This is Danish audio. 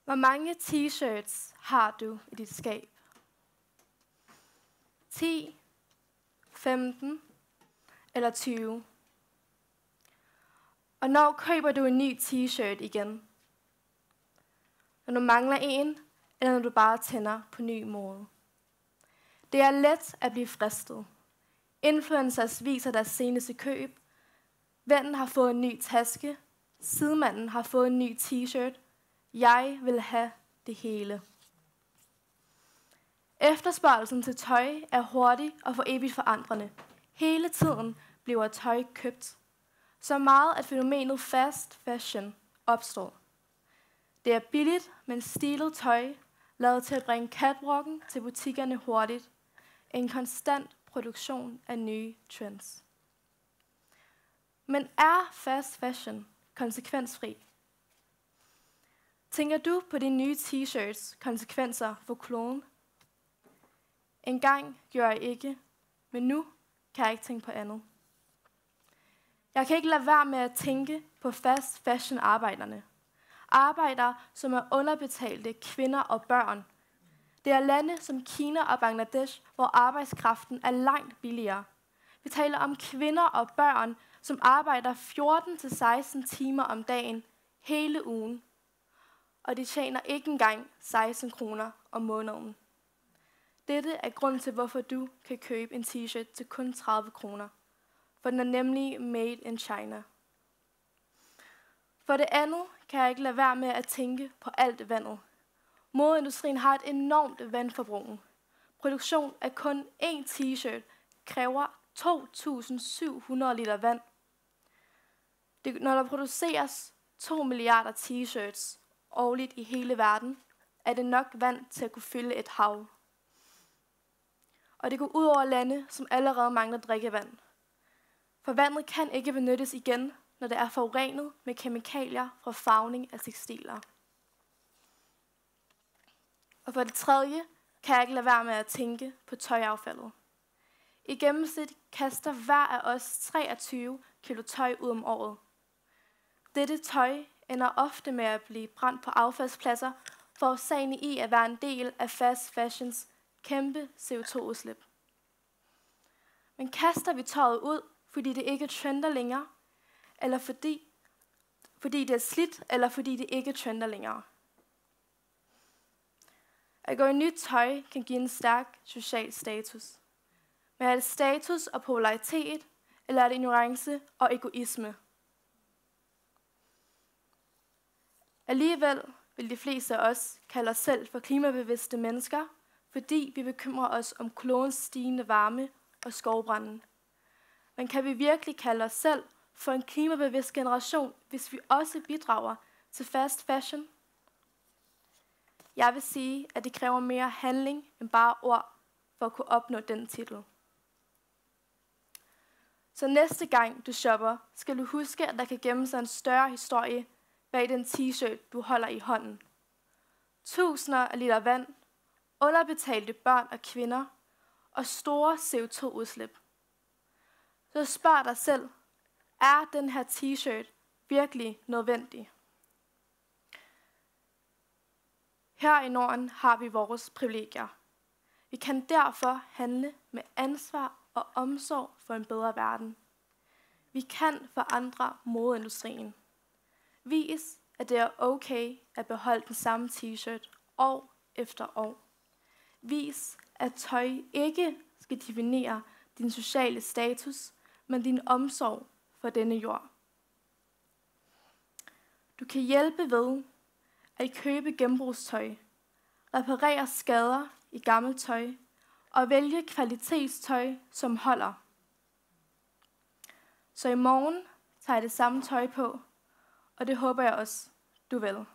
Hvor mange t-shirts har du i dit skab? 10, 15 eller 20? Og når køber du en ny t-shirt igen? Når du mangler en, eller når du bare tænder på ny mode? Det er let at blive fristet. Influencers viser deres seneste køb. Vennen har fået en ny taske. Sidemanden har fået en ny t-shirt. Jeg vil have det hele. Efterspørgelsen til tøj er hurtig og for evigt forandrende. Hele tiden bliver tøj købt. Så meget, at fænomenet fast fashion opstår. Det er billigt, men stilet tøj, lavet til at bringe catwalken til butikkerne hurtigt. En konstant produktion af nye trends. Men er fast fashion konsekvensfri? Tænker du på de nye t-shirts konsekvenser for kloden? Engang gjorde jeg ikke, men nu kan jeg ikke tænke på andet. Jeg kan ikke lade være med at tænke på fast fashion arbejderne. Arbejdere, som er underbetalte kvinder og børn. Det er lande som Kina og Bangladesh, hvor arbejdskraften er langt billigere. Vi taler om kvinder og børn, som arbejder 14-16 timer om dagen, hele ugen. Og de tjener ikke engang 16 kroner om måneden. Dette er grund til, hvorfor du kan købe en t-shirt til kun 30 kroner. For den er nemlig made in China. For det andet kan jeg ikke lade være med at tænke på alt vandet. Modeindustrien har et enormt vandforbrug. Produktion af kun én t-shirt kræver 2.700 liter vand. Når der produceres 2 milliarder t-shirts årligt i hele verden, er det nok vand til at kunne fylde et hav. Og det går ud over lande, som allerede mangler drikkevand. For vandet kan ikke benyttes igen, når det er forurenet med kemikalier fra farvning af tekstiler. Og for det tredje kan jeg ikke lade være med at tænke på tøjaffaldet. I gennemsnit kaster hver af os 23 kilo tøj ud om året. Dette tøj ender ofte med at blive brændt på affaldspladser, forårsagende i at være en del af fast fashions kæmpe CO2-udslip. Men kaster vi tøjet ud, fordi det ikke trender længere, eller fordi det er slidt, eller fordi det ikke trender længere? At gå i nyt tøj kan give en stærk social status. Men er det status og popularitet, eller er det ignorance og egoisme? Alligevel vil de fleste af os kalde os selv for klimabevidste mennesker, fordi vi bekymrer os om klodens stigende varme og skovbranden. Men kan vi virkelig kalde os selv for en klimabevidst generation, hvis vi også bidrager til fast fashion? Jeg vil sige, at det kræver mere handling end bare ord for at kunne opnå den titel. Så næste gang du shopper, skal du huske, at der kan gemme sig en større historie bag den t-shirt, du holder i hånden. Tusinder af liter vand, underbetalte børn og kvinder og store CO2-udslip. Så spørg dig selv, er den her t-shirt virkelig nødvendig? Her i Norden har vi vores privilegier. Vi kan derfor handle med ansvar og omsorg for en bedre verden. Vi kan forandre modeindustrien. Vis, at det er okay at beholde den samme t-shirt år efter år. Vis, at tøj ikke skal definere din sociale status, men din omsorg for denne jord. Du kan hjælpe ved at købe genbrugstøj, reparere skader i gammelt tøj og vælge kvalitetstøj, som holder. Så i morgen tager jeg det samme tøj på, og det håber jeg også, du vil.